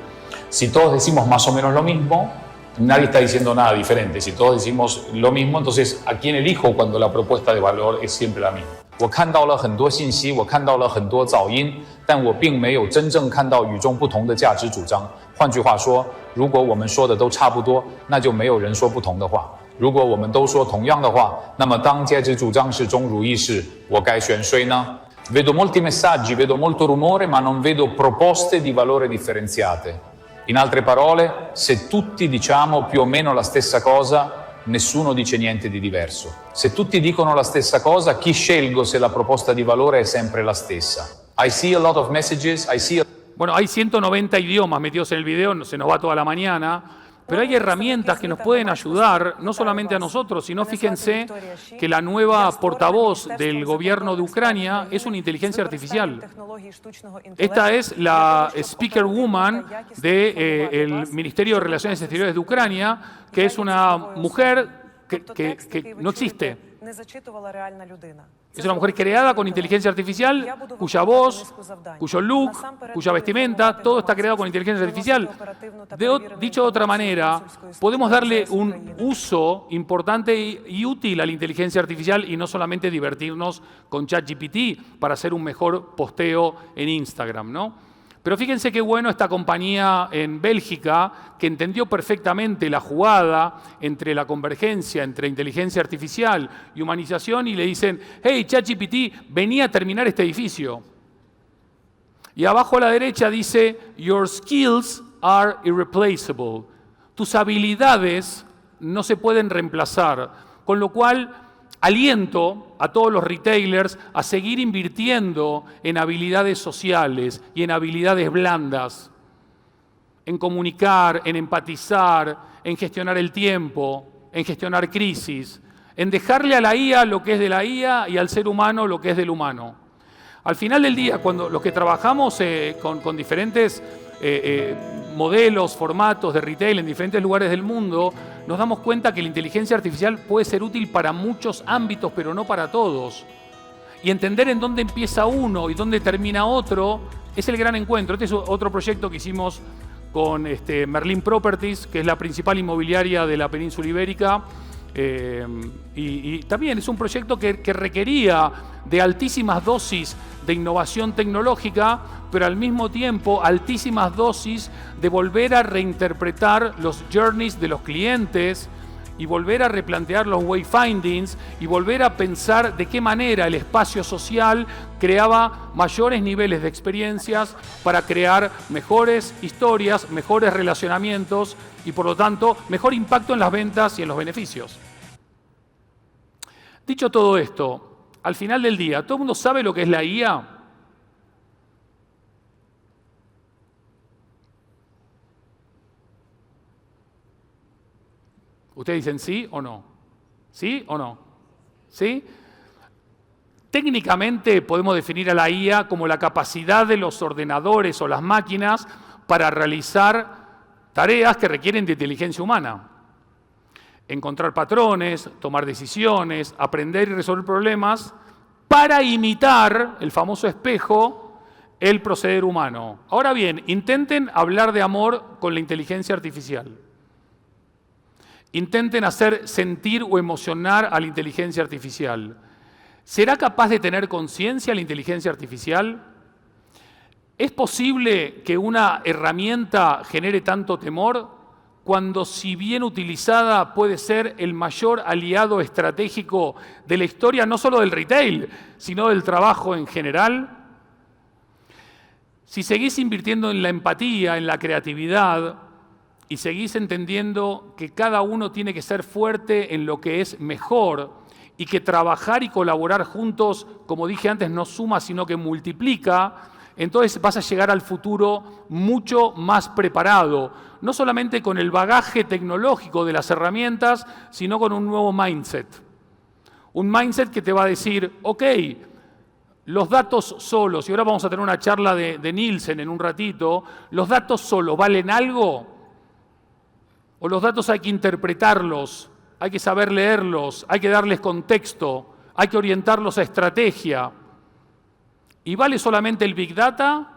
C: si todos decimos más o menos lo mismo, nadie está diciendo nada diferente. Si todos decimos lo mismo, entonces ¿a quién elijo cuando la propuesta de valor es siempre la misma? 我看到了很多信息，我看到了很多噪音，但我并没有真正看到与众不同的价值主张。换句话说，如果我们说的都差不多，那就没有人说不同的话。如果我们都说同样的话，那么当价值主张是中如意事，我该选谁呢？ Vedo molti messaggi, vedo molto rumore, ma non vedo proposte di valore differenziate. In altre parole, se tutti diciamo più o meno la stessa cosa, nessuno dice niente di diverso. Se tutti dicono la stessa cosa, chi scelgo se la proposta di valore è sempre la stessa? I see a lot of messages,
B: Bueno, hay 190 idiomas metidos en el video, se nos va toda la mañana, pero hay herramientas que nos pueden ayudar, no solamente a nosotros, sino fíjense que la nueva portavoz del gobierno de Ucrania es una inteligencia artificial. Esta es la speaker woman del Ministerio de Relaciones Exteriores de Ucrania, que es una mujer que no existe. Es una mujer creada con inteligencia artificial, cuya voz, cuyo look, cuya vestimenta, todo está creado con inteligencia artificial. Dicho de otra manera, podemos darle un uso importante y útil a la inteligencia artificial y no solamente divertirnos con ChatGPT para hacer un mejor posteo en Instagram, ¿no? Pero fíjense qué bueno esta compañía en Bélgica que entendió perfectamente la jugada entre la convergencia entre inteligencia artificial y humanización y le dicen, hey, ChatGPT, vení a terminar este edificio. Y abajo a la derecha dice, your skills are irreplaceable. Tus habilidades no se pueden reemplazar, con lo cual aliento a todos los retailers a seguir invirtiendo en habilidades sociales y en habilidades blandas, en comunicar, en empatizar, en gestionar el tiempo, en gestionar crisis, en dejarle a la IA lo que es de la IA y al ser humano lo que es del humano. Al final del día, cuando los que trabajamos con diferentes modelos, formatos de retail en diferentes lugares del mundo, nos damos cuenta que la inteligencia artificial puede ser útil para muchos ámbitos, pero no para todos. Y entender en dónde empieza uno y dónde termina otro es el gran encuentro. Este es otro proyecto que hicimos con Merlin Properties, que es la principal inmobiliaria de la península ibérica. Y también es un proyecto que requería de altísimas dosis de innovación tecnológica, pero al mismo tiempo altísimas dosis de volver a reinterpretar los journeys de los clientes y volver a replantear los wayfindings y volver a pensar de qué manera el espacio social creaba mayores niveles de experiencias para crear mejores historias, mejores relacionamientos y por lo tanto mejor impacto en las ventas y en los beneficios. Dicho todo esto, al final del día, ¿todo el mundo sabe lo que es la IA? ¿Ustedes dicen sí o no? ¿Sí o no? ¿Sí? Técnicamente podemos definir a la IA como la capacidad de los ordenadores o las máquinas para realizar tareas que requieren de inteligencia humana. Encontrar patrones, tomar decisiones, aprender y resolver problemas para imitar, el famoso espejo, el proceder humano. Ahora bien, intenten hablar de amor con la inteligencia artificial. Intenten hacer sentir o emocionar a la inteligencia artificial. ¿Será capaz de tener conciencia la inteligencia artificial? ¿Es posible que una herramienta genere tanto temor cuando, si bien utilizada, puede ser el mayor aliado estratégico de la historia, no solo del retail, sino del trabajo en general? Si seguís invirtiendo en la empatía, en la creatividad, y seguís entendiendo que cada uno tiene que ser fuerte en lo que es mejor y que trabajar y colaborar juntos, como dije antes, no suma, sino que multiplica, entonces vas a llegar al futuro mucho más preparado, no solamente con el bagaje tecnológico de las herramientas, sino con un nuevo mindset. Un mindset que te va a decir, ok, los datos solos, y ahora vamos a tener una charla de Nielsen en un ratito, ¿los datos solos valen algo? ¿O los datos hay que interpretarlos, hay que saber leerlos, hay que darles contexto, hay que orientarlos a estrategia? ¿Y vale solamente el Big Data?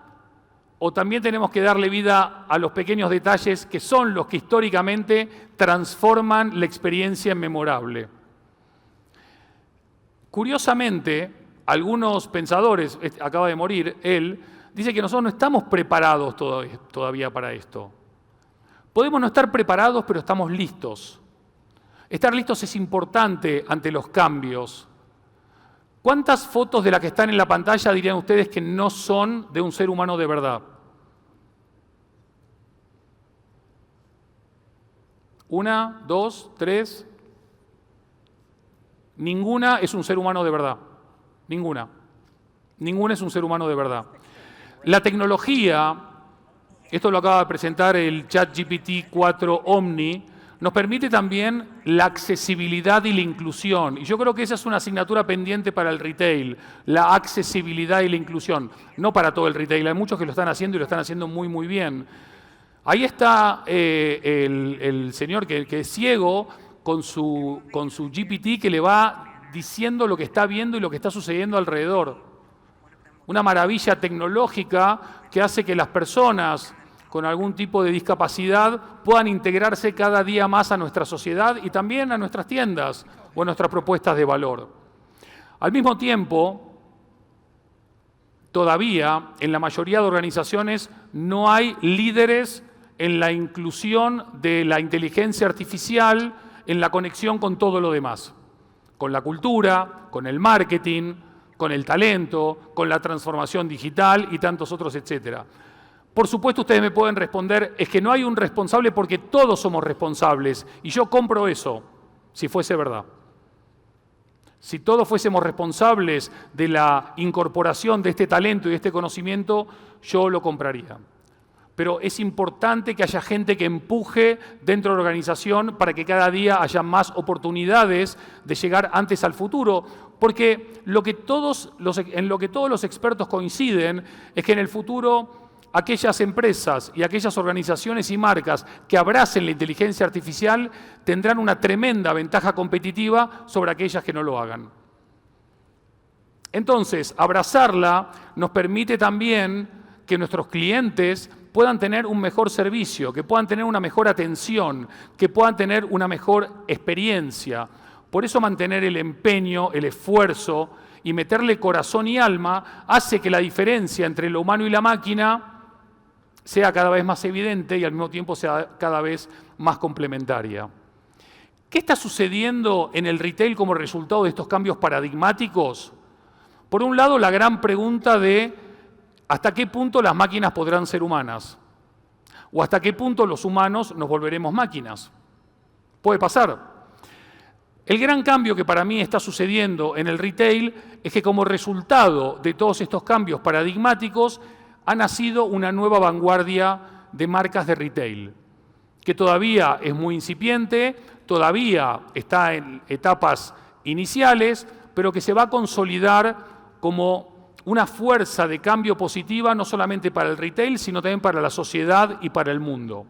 B: ¿O también tenemos que darle vida a los pequeños detalles que son los que históricamente transforman la experiencia en memorable? Curiosamente, algunos pensadores, acaba de morir él, dice que nosotros no estamos preparados todavía para esto. Podemos no estar preparados, pero estamos listos. Estar listos es importante ante los cambios. ¿Cuántas fotos de las que están en la pantalla dirían ustedes que no son de un ser humano de verdad? ¿Una, dos, tres? Ninguna es un ser humano de verdad. Ninguna. Ninguna es un ser humano de verdad. La tecnología, esto lo acaba de presentar el ChatGPT 4 Omni, nos permite también la accesibilidad y la inclusión. Y yo creo que esa es una asignatura pendiente para el retail, la accesibilidad y la inclusión. No para todo el retail, hay muchos que lo están haciendo y lo están haciendo muy, muy bien. Ahí está el señor que es ciego con su GPT que le va diciendo lo que está viendo y lo que está sucediendo alrededor. Una maravilla tecnológica que hace que las personas con algún tipo de discapacidad puedan integrarse cada día más a nuestra sociedad y también a nuestras tiendas o a nuestras propuestas de valor. Al mismo tiempo, todavía en la mayoría de organizaciones no hay líderes en la inclusión de la inteligencia artificial en la conexión con todo lo demás, con la cultura, con el marketing, con el talento, con la transformación digital y tantos otros, etcétera. Por supuesto, ustedes me pueden responder, es que no hay un responsable porque todos somos responsables, y yo compro eso, si fuese verdad. Si todos fuésemos responsables de la incorporación de este talento y de este conocimiento, yo lo compraría. Pero es importante que haya gente que empuje dentro de la organización para que cada día haya más oportunidades de llegar antes al futuro, porque en lo que todos los expertos coinciden es que en el futuro aquellas empresas y aquellas organizaciones y marcas que abracen la inteligencia artificial tendrán una tremenda ventaja competitiva sobre aquellas que no lo hagan. Entonces, abrazarla nos permite también que nuestros clientes puedan tener un mejor servicio, que puedan tener una mejor atención, que puedan tener una mejor experiencia. Por eso mantener el empeño, el esfuerzo y meterle corazón y alma hace que la diferencia entre lo humano y la máquina sea cada vez más evidente y al mismo tiempo sea cada vez más complementaria. ¿Qué está sucediendo en el retail como resultado de estos cambios paradigmáticos? Por un lado, la gran pregunta de ¿hasta qué punto las máquinas podrán ser humanas? ¿O hasta qué punto los humanos nos volveremos máquinas? Puede pasar. El gran cambio que para mí está sucediendo en el retail es que como resultado de todos estos cambios paradigmáticos ha nacido una nueva vanguardia de marcas de retail, que todavía es muy incipiente, todavía está en etapas iniciales, pero que se va a consolidar como una fuerza de cambio positiva no solamente para el retail, sino también para la sociedad y para el mundo.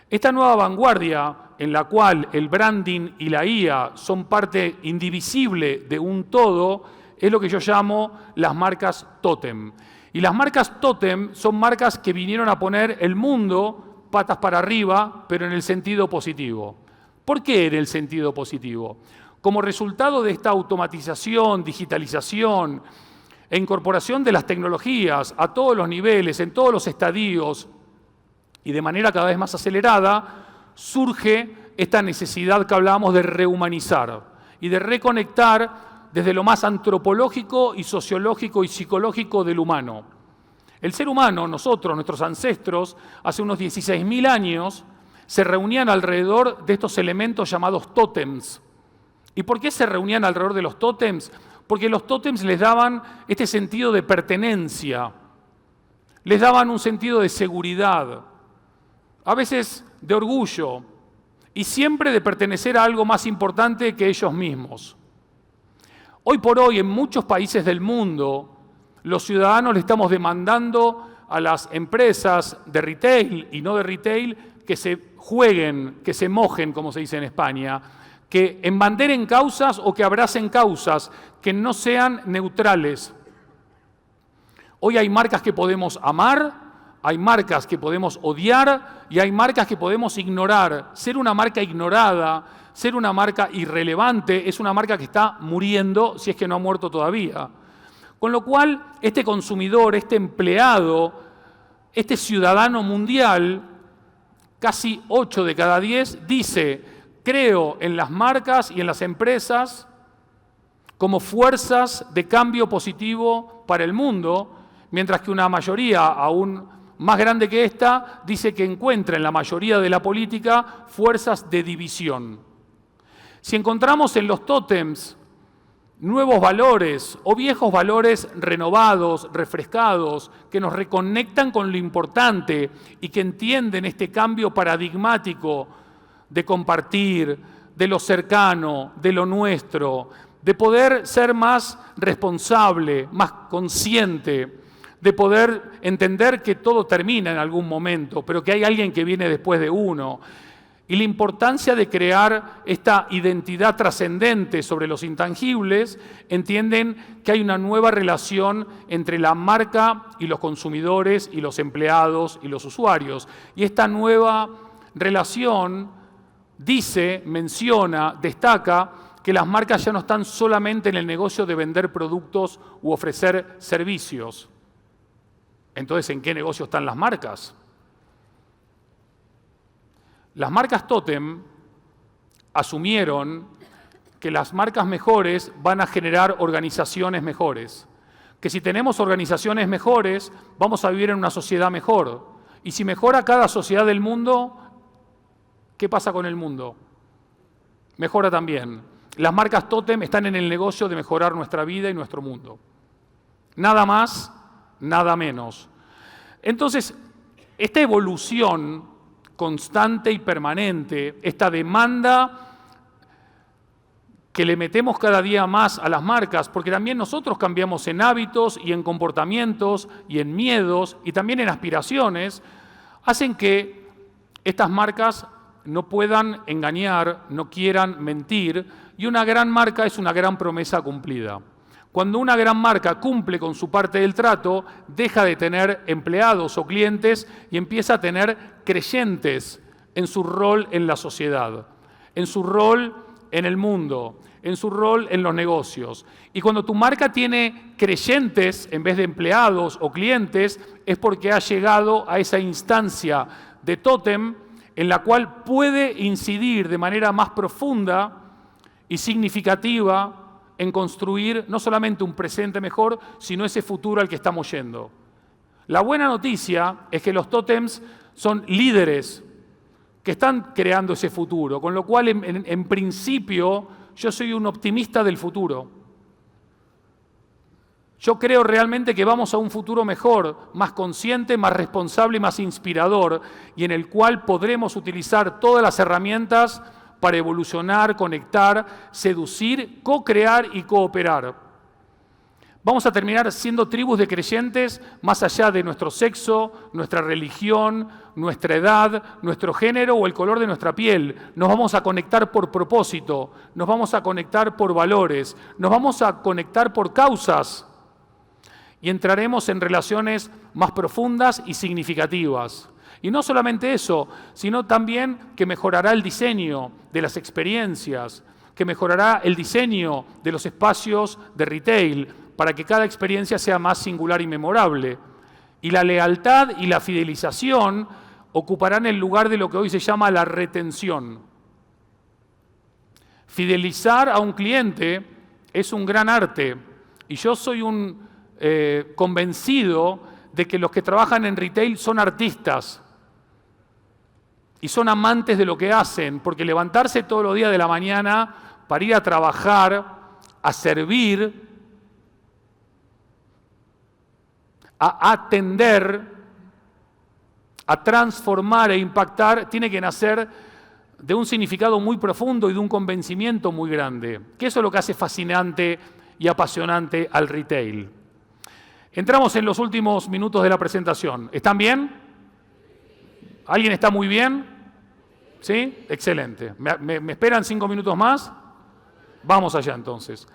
B: Esta nueva vanguardia, en la cual el branding y la IA son parte indivisible de un todo, es lo que yo llamo las marcas tótem. Y las marcas tótem son marcas que vinieron a poner el mundo patas para arriba, pero en el sentido positivo. ¿Por qué en el sentido positivo? Como resultado de esta automatización, digitalización e incorporación de las tecnologías a todos los niveles, en todos los estadios y de manera cada vez más acelerada, surge esta necesidad que hablábamos de rehumanizar y de reconectar desde lo más antropológico y sociológico y psicológico del humano. El ser humano, nosotros, nuestros ancestros, hace unos 16.000 años, se reunían alrededor de estos elementos llamados tótems. ¿Y por qué se reunían alrededor de los tótems? Porque los tótems les daban este sentido de pertenencia, les daban un sentido de seguridad, a veces de orgullo, y siempre de pertenecer a algo más importante que ellos mismos. Hoy por hoy, en muchos países del mundo, los ciudadanos le estamos demandando a las empresas de retail y no de retail que se jueguen, que se mojen, como se dice en España, que embanderen causas o que abracen causas, que no sean neutrales. Hoy hay marcas que podemos amar, hay marcas que podemos odiar y hay marcas que podemos ignorar. Ser una marca ignorada, ser una marca irrelevante, es una marca que está muriendo si es que no ha muerto todavía. Con lo cual, este consumidor, este empleado, este ciudadano mundial, casi 8 de cada 10, dice: creo en las marcas y en las empresas como fuerzas de cambio positivo para el mundo, mientras que una mayoría aún más grande que esta dice que encuentra en la mayoría de la política fuerzas de división. Si encontramos en los tótems nuevos valores o viejos valores renovados, refrescados, que nos reconectan con lo importante y que entienden este cambio paradigmático de compartir, de lo cercano, de lo nuestro, de poder ser más responsable, más consciente, de poder entender que todo termina en algún momento, pero que hay alguien que viene después de uno, y la importancia de crear esta identidad trascendente sobre los intangibles, entienden que hay una nueva relación entre la marca y los consumidores y los empleados y los usuarios. Y esta nueva relación dice, menciona, destaca que las marcas ya no están solamente en el negocio de vender productos u ofrecer servicios. Entonces, ¿en qué negocio están las marcas? Las marcas tótem asumieron que las marcas mejores van a generar organizaciones mejores. Que si tenemos organizaciones mejores, vamos a vivir en una sociedad mejor. Y si mejora cada sociedad del mundo, ¿qué pasa con el mundo? Mejora también. Las marcas tótem están en el negocio de mejorar nuestra vida y nuestro mundo. Nada más, nada menos. Entonces, esta evolución constante y permanente, esta demanda que le metemos cada día más a las marcas, porque también nosotros cambiamos en hábitos y en comportamientos y en miedos y también en aspiraciones, hacen que estas marcas no puedan engañar, no quieran mentir, y una gran marca es una gran promesa cumplida. Cuando una gran marca cumple con su parte del trato, deja de tener empleados o clientes y empieza a tener creyentes en su rol en la sociedad, en su rol en el mundo, en su rol en los negocios. Y cuando tu marca tiene creyentes en vez de empleados o clientes, es porque ha llegado a esa instancia de tótem en la cual puede incidir de manera más profunda y significativa en construir no solamente un presente mejor, sino ese futuro al que estamos yendo. La buena noticia es que los tótems son líderes que están creando ese futuro, con lo cual en principio yo soy un optimista del futuro. Yo creo realmente que vamos a un futuro mejor, más consciente, más responsable y más inspirador, y en el cual podremos utilizar todas las herramientas para evolucionar, conectar, seducir, co-crear y cooperar. Vamos a terminar siendo tribus de creyentes más allá de nuestro sexo, nuestra religión, nuestra edad, nuestro género o el color de nuestra piel. Nos vamos a conectar por propósito, nos vamos a conectar por valores, nos vamos a conectar por causas y entraremos en relaciones más profundas y significativas. Y no solamente eso, sino también que mejorará el diseño de las experiencias, que mejorará el diseño de los espacios de retail para que cada experiencia sea más singular y memorable. Y la lealtad y la fidelización ocuparán el lugar de lo que hoy se llama la retención. Fidelizar a un cliente es un gran arte y yo soy un convencido de que los que trabajan en retail son artistas y son amantes de lo que hacen, porque levantarse todos los días de la mañana para ir a trabajar, a servir, a atender, a transformar e impactar, tiene que nacer de un significado muy profundo y de un convencimiento muy grande, que eso es lo que hace fascinante y apasionante al retail. Entramos en los últimos minutos de la presentación. ¿Están bien? ¿Alguien está muy bien? ¿Sí? Excelente. ¿Me esperan 5 minutos más? Vamos allá entonces.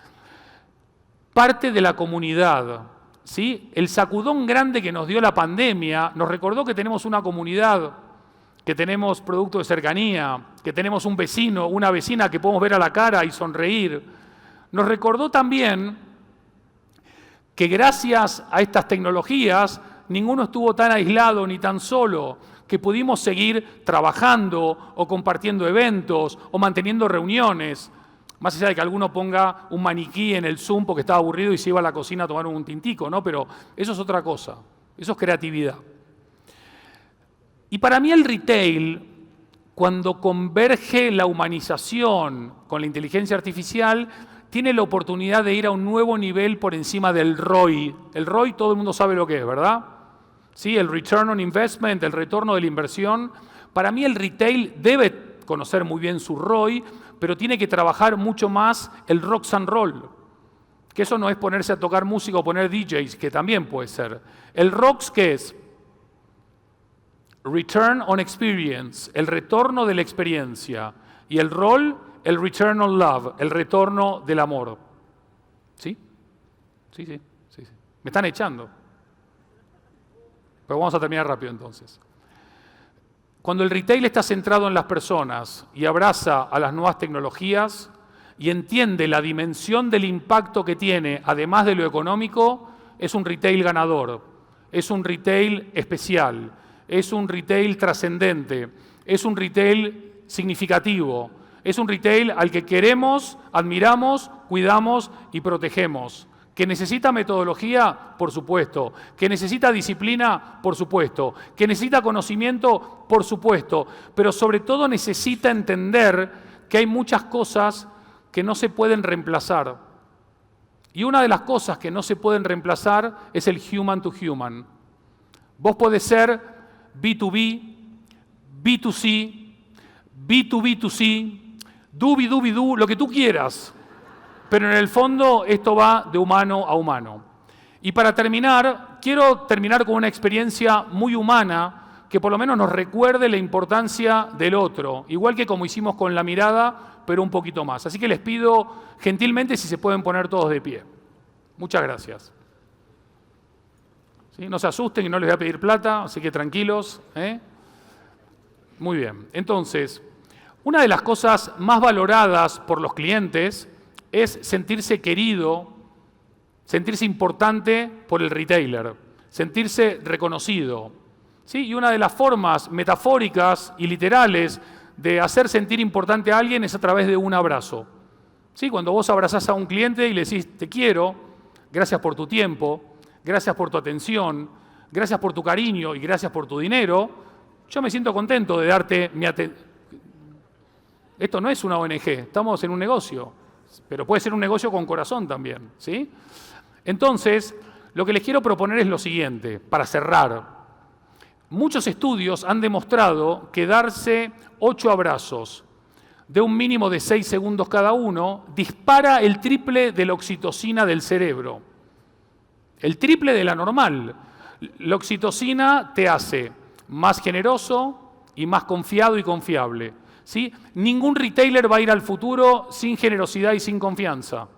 B: Parte de la comunidad, ¿sí? El sacudón grande que nos dio la pandemia nos recordó que tenemos una comunidad, que tenemos producto de cercanía, que tenemos un vecino, una vecina que podemos ver a la cara y sonreír. Nos recordó también que gracias a estas tecnologías ninguno estuvo tan aislado ni tan solo, que pudimos seguir trabajando o compartiendo eventos o manteniendo reuniones, más allá de que alguno ponga un maniquí en el Zoom porque estaba aburrido y se iba a la cocina a tomar un tintico, ¿no? Pero eso es otra cosa, eso es creatividad. Y para mí el retail, cuando converge la humanización con la inteligencia artificial, tiene la oportunidad de ir a un nuevo nivel por encima del ROI. El ROI todo el mundo sabe lo que es, ¿verdad? ¿Sí? El Return on Investment, el retorno de la inversión. Para mí el retail debe conocer muy bien su ROI, pero tiene que trabajar mucho más el rock and roll. Que eso no es ponerse a tocar música o poner DJs, que también puede ser. ¿El rocks qué es? return on experience, el retorno de la experiencia. Y el rol, el return on love, el retorno del amor. ¿Sí? Sí. Me están echando. Pero vamos a terminar rápido entonces. Cuando el retail está centrado en las personas y abraza a las nuevas tecnologías y entiende la dimensión del impacto que tiene, además de lo económico, es un retail ganador, es un retail especial, es un retail trascendente, es un retail significativo, es un retail al que queremos, admiramos, cuidamos y protegemos. ¿Que necesita metodología? Por supuesto. ¿Que necesita disciplina? Por supuesto. ¿Que necesita conocimiento? Por supuesto. Pero sobre todo necesita entender que hay muchas cosas que no se pueden reemplazar. Y una de las cosas que no se pueden reemplazar es el human to human. Vos podés ser B2B, B2C, B2B2C, doobie-doobie-doo, lo que tú quieras. Pero en el fondo esto va de humano a humano. Y para terminar, quiero terminar con una experiencia muy humana que por lo menos nos recuerde la importancia del otro, igual que como hicimos con la mirada, pero un poquito más. Así que les pido gentilmente si se pueden poner todos de pie. Muchas gracias. ¿Sí? No se asusten y no les voy a pedir plata, así que tranquilos. Muy bien. Entonces, una de las cosas más valoradas por los clientes es sentirse querido, sentirse importante por el retailer, sentirse reconocido. ¿Sí? Y una de las formas metafóricas y literales de hacer sentir importante a alguien es a través de un abrazo. ¿Sí? Cuando vos abrazás a un cliente y le decís, te quiero, gracias por tu tiempo, gracias por tu atención, gracias por tu cariño y gracias por tu dinero, yo me siento contento de darte mi atención. Esto no es una ONG, estamos en un negocio. Pero puede ser un negocio con corazón también, ¿sí? Entonces, lo que les quiero proponer es lo siguiente, para cerrar. Muchos estudios han demostrado que darse 8 abrazos de un mínimo de 6 segundos cada uno dispara el triple de la oxitocina del cerebro. El triple de la normal. La oxitocina te hace más generoso y más confiado y confiable. ¿Sí? Ningún retailer va a ir al futuro sin generosidad y sin confianza.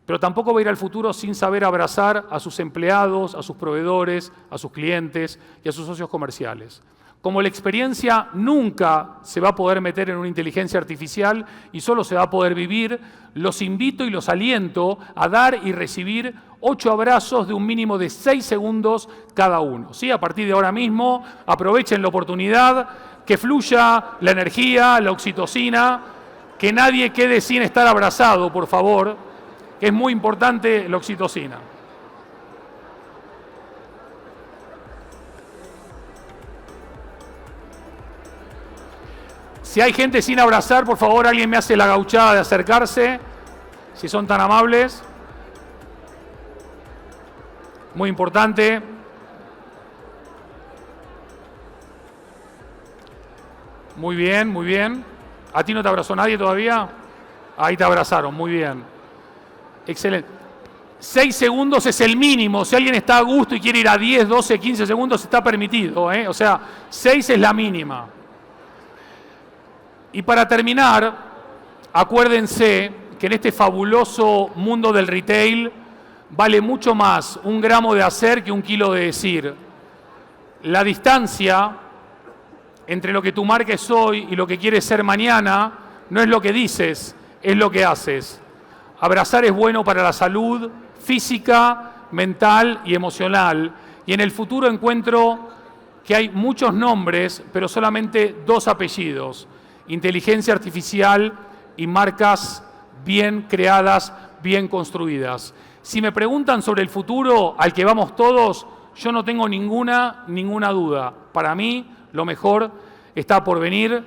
B: Pero tampoco va a ir al futuro sin saber abrazar a sus empleados, a sus proveedores, a sus clientes y a sus socios comerciales. Como la experiencia nunca se va a poder meter en una inteligencia artificial y solo se va a poder vivir, los invito y los aliento a dar y recibir 8 abrazos de un mínimo de 6 segundos cada uno. ¿Sí? A partir de ahora mismo, aprovechen la oportunidad, que fluya la energía, la oxitocina, que nadie quede sin estar abrazado, por favor, que es muy importante la oxitocina. Si hay gente sin abrazar, por favor, alguien me hace la gauchada de acercarse, si son tan amables. Muy importante. Muy bien, muy bien. ¿A ti no te abrazó nadie todavía? Ahí te abrazaron, muy bien. Excelente. 6 segundos es el mínimo. Si alguien está a gusto y quiere ir a 10, 12, 15 segundos, está permitido. O sea, 6 es la mínima. Y para terminar, acuérdense que en este fabuloso mundo del retail vale mucho más un gramo de hacer que un kilo de decir. La distancia entre lo que tu marca es hoy y lo que quieres ser mañana no es lo que dices, es lo que haces. Abrazar es bueno para la salud física, mental y emocional. Y en el futuro encuentro que hay muchos nombres, pero solamente 2 apellidos. Inteligencia artificial y marcas bien creadas, bien construidas. Si me preguntan sobre el futuro al que vamos todos, yo no tengo ninguna duda. Para mí, lo mejor está por venir.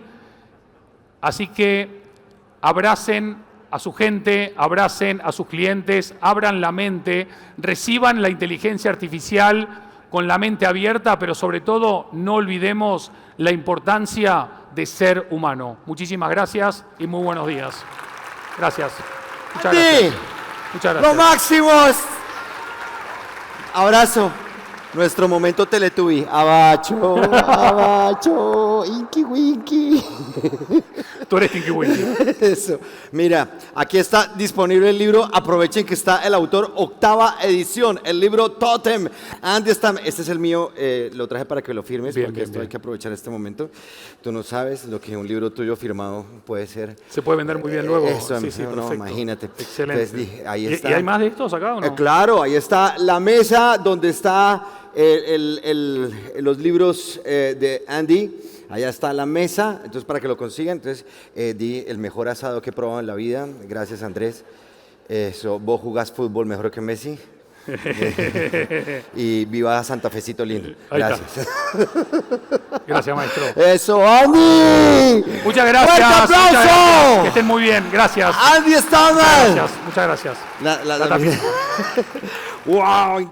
B: Así que abracen a su gente, abracen a sus clientes, abran la mente, reciban la inteligencia artificial con la mente abierta, pero sobre todo no olvidemos la importancia de ser humano. Muchísimas gracias y muy buenos días. Gracias. Muchas gracias.
A: Lo máximo. Abrazo. Nuestro momento Teletubby. Abacho, abacho, inky winky.
B: Tú eres Tinky Winky.
A: Eso. Mira, aquí está disponible el libro. Aprovechen que está el autor, 8ª edición, el libro Totem. Andy Stam. Este es el mío. Lo traje para que lo firmes,
B: Bien,
A: porque
B: bien,
A: esto
B: bien.
A: hay que aprovechar este momento. Tú no sabes lo que un libro tuyo firmado puede ser.
B: Se puede vender muy bien luego.
A: Eso,
B: sí, sí,
A: no,
B: perfecto.
A: imagínate.
B: Excelente.
A: Entonces, dije, ahí
B: ¿Y
A: está.
B: hay más de estos acá o no?
A: Claro, ahí está la mesa donde está los libros de Andy. Allá está la mesa, entonces para que lo consigan. Entonces, di el mejor asado que he probado en la vida. Gracias, Andrés. Vos jugás fútbol mejor que Messi. Y viva Santa Fecito lindo.
B: Ahí está.
A: Gracias.
B: Gracias, maestro.
A: Eso, Andy.
B: Muchas gracias.
A: ¡Fuerte
B: muchas
A: aplauso!
B: gracias. Que estén muy bien. Gracias.
A: Andy Stallman.
B: Gracias. Muchas gracias.
A: Wow, increíble.